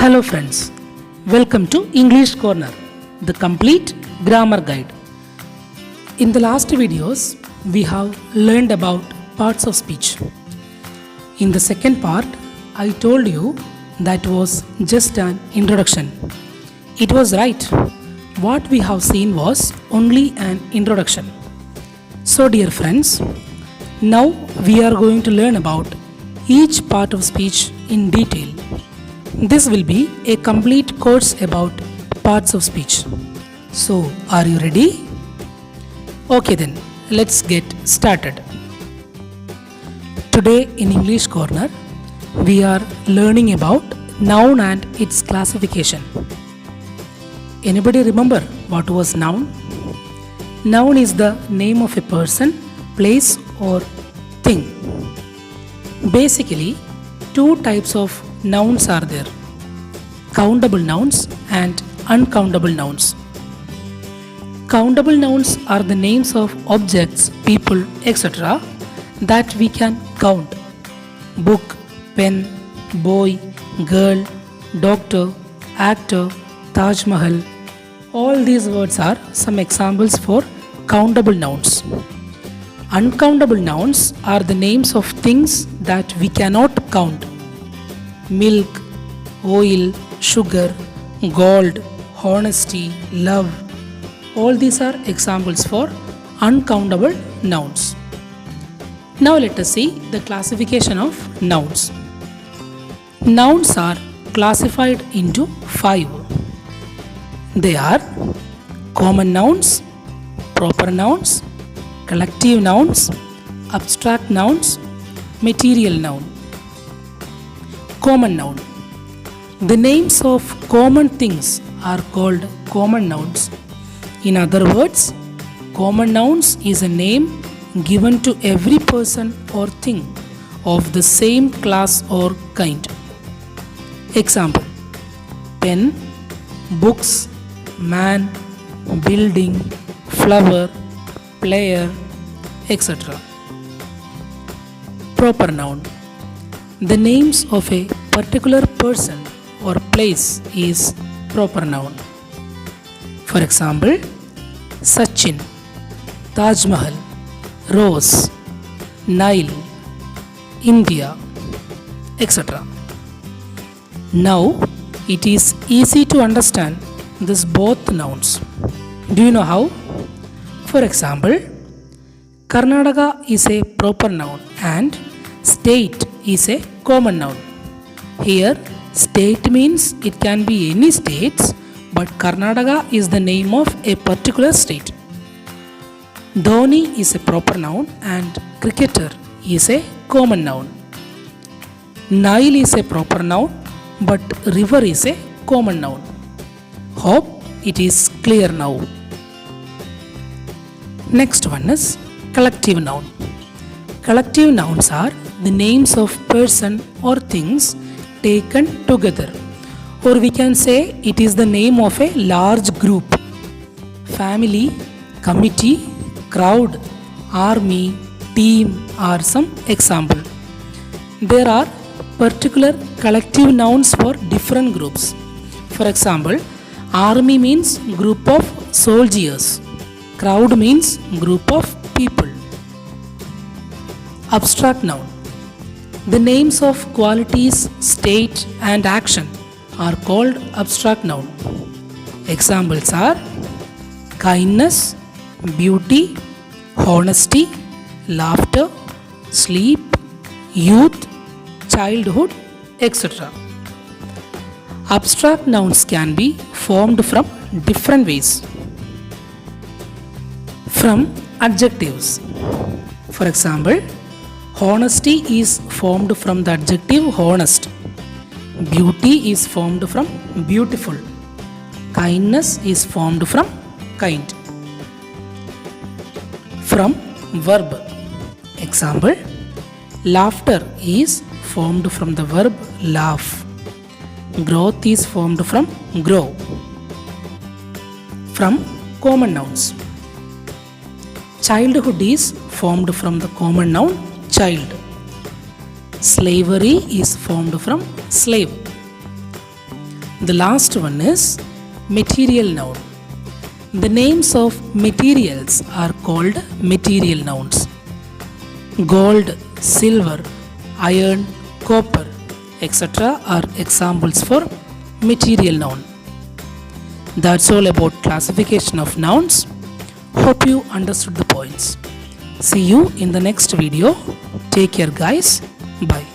Hello friends, welcome to English Corner, the complete grammar guide. In the last videos, we have learned about parts of speech. In the second part, I told you that was just an introduction. It was right. What we have seen was only an introduction. So dear friends, now we are going to learn about each part of speech in detail. This will be a complete course about parts of speech. So, are you ready? Okay then, let's get started. Today in English Corner, we are learning about noun and its classification. Anybody remember what was noun? Noun is the name of a person, place or thing. Basically, two types of nouns are there: countable nouns and uncountable nouns. Countable nouns are the names of objects, people, etc. that we can count. Book, pen, boy, girl, doctor, actor, Taj Mahal. All these words are some examples for countable nouns. Uncountable nouns are the names of things that we cannot count. Milk, oil, sugar, gold, honesty, love. All these are examples for uncountable nouns. Now let us see the classification of nouns. Nouns are classified into 5. They are common nouns, proper nouns, collective nouns, abstract nouns, material noun. Common noun. The names of common things are called common nouns. In other words, common nouns is a name given to every person or thing of the same class or kind. Example: pen, books, man, building, flower, player, etc. Proper noun. The names of a particular person or place is proper noun. For example, Sachin, Taj Mahal, Rose, Nile, India, etc. Now, it is easy to understand these both nouns. Do you know how? For example, Karnataka is a proper noun and state is a common noun. Here, state means it can be any states, but Karnataka is the name of a particular state. Dhoni is a proper noun and cricketer is a common noun. Nile is a proper noun, but river is a common noun. Hope it is clear now. Next one is collective noun. Collective nouns are the names of person or things taken together, or we can say it is the name of a large group. Family, committee, crowd, army, team are some example. There are particular collective nouns for different groups. For example, army means group of soldiers. Crowd means group of people. Abstract noun. The names of qualities, state and action are called abstract noun. Examples are kindness, beauty, honesty, laughter, sleep, youth, childhood, etc. Abstract nouns can be formed from different ways. From adjectives. For example, honesty is formed from the adjective honest. Beauty is formed from beautiful. Kindness is formed from kind. From verb. Example: laughter is formed from the verb laugh. Growth is formed from grow. From common nouns. Childhood is formed from the common noun child. Slavery is formed from slave. The last one is material noun. The names of materials are called material nouns. Gold, silver, iron, copper, etc. are examples for material noun. That's all about classification of nouns. Hope you understood the points. See you in the next video. Take care guys. Bye.